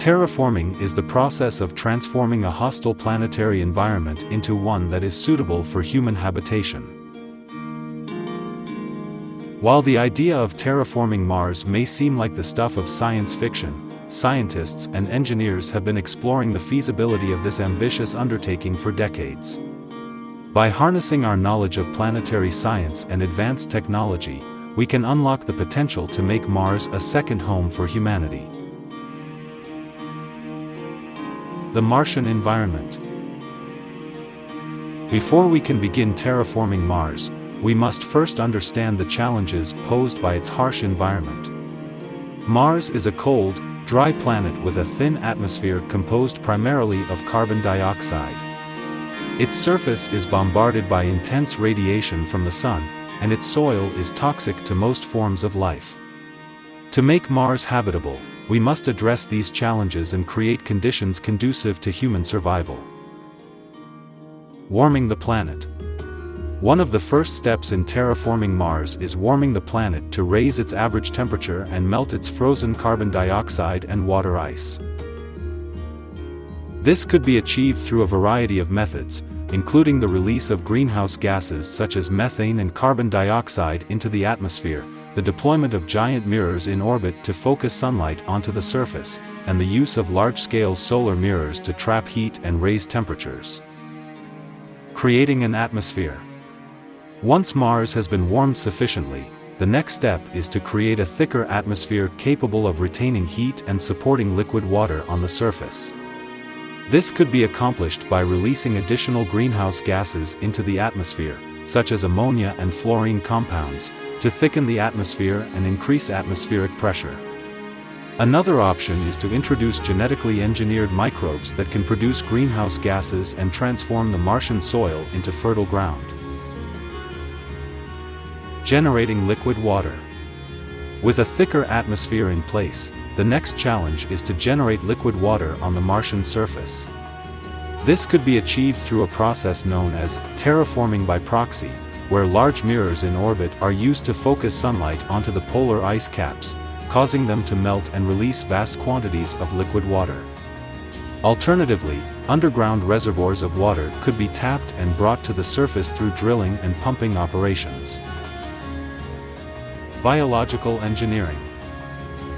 Terraforming is the process of transforming a hostile planetary environment into one that is suitable for human habitation. While the idea of terraforming Mars may seem like the stuff of science fiction, scientists and engineers have been exploring the feasibility of this ambitious undertaking for decades. By harnessing our knowledge of planetary science and advanced technology, we can unlock the potential to make Mars a second home for humanity. The Martian environment. Before we can begin terraforming Mars, we must first understand the challenges posed by its harsh environment. Mars is a cold, dry planet with a thin atmosphere composed primarily of carbon dioxide. Its surface is bombarded by intense radiation from the sun, and its soil is toxic to most forms of life. To make Mars habitable, we must address these challenges and create conditions conducive to human survival. Warming the planet. One of the first steps in terraforming Mars is warming the planet to raise its average temperature and melt its frozen carbon dioxide and water ice. This could be achieved through a variety of methods, including the release of greenhouse gases such as methane and carbon dioxide into the atmosphere, the deployment of giant mirrors in orbit to focus sunlight onto the surface, and the use of large-scale solar mirrors to trap heat and raise temperatures. Creating an atmosphere. Once Mars has been warmed sufficiently, the next step is to create a thicker atmosphere capable of retaining heat and supporting liquid water on the surface. This could be accomplished by releasing additional greenhouse gases into the atmosphere, such as ammonia and fluorine compounds, to thicken the atmosphere and increase atmospheric pressure. Another option is to introduce genetically engineered microbes that can produce greenhouse gases and transform the Martian soil into fertile ground. Generating liquid water. With a thicker atmosphere in place, the next challenge is to generate liquid water on the Martian surface. This could be achieved through a process known as terraforming by proxy, where large mirrors in orbit are used to focus sunlight onto the polar ice caps, causing them to melt and release vast quantities of liquid water. Alternatively, underground reservoirs of water could be tapped and brought to the surface through drilling and pumping operations. Biological engineering.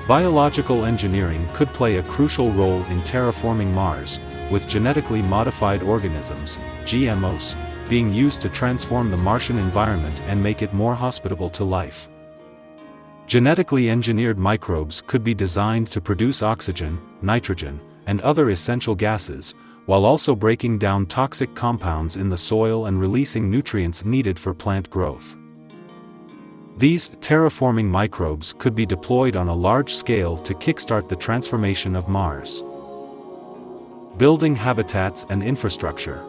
Biological engineering could play a crucial role in terraforming Mars, with genetically modified organisms, GMOs, being used to transform the Martian environment and make it more hospitable to life. Genetically engineered microbes could be designed to produce oxygen, nitrogen, and other essential gases, while also breaking down toxic compounds in the soil and releasing nutrients needed for plant growth. These terraforming microbes could be deployed on a large scale to kickstart the transformation of Mars. Building habitats and infrastructure.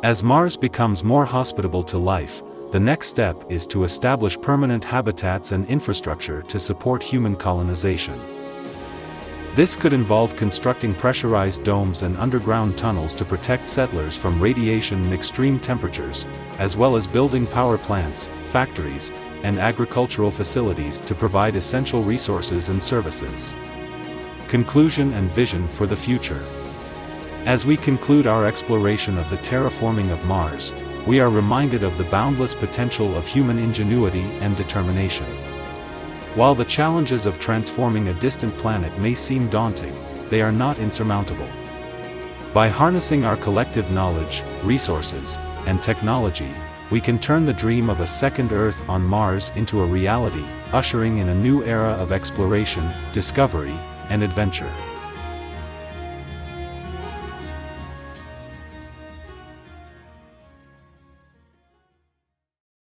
As Mars becomes more hospitable to life, the next step is to establish permanent habitats and infrastructure to support human colonization. This could involve constructing pressurized domes and underground tunnels to protect settlers from radiation and extreme temperatures, as well as building power plants, factories, and agricultural facilities to provide essential resources and services. Conclusion and vision for the future. As we conclude our exploration of the terraforming of Mars, we are reminded of the boundless potential of human ingenuity and determination. While the challenges of transforming a distant planet may seem daunting, they are not insurmountable. By harnessing our collective knowledge, resources, and technology, we can turn the dream of a second Earth on Mars into a reality, ushering in a new era of exploration, discovery, and adventure.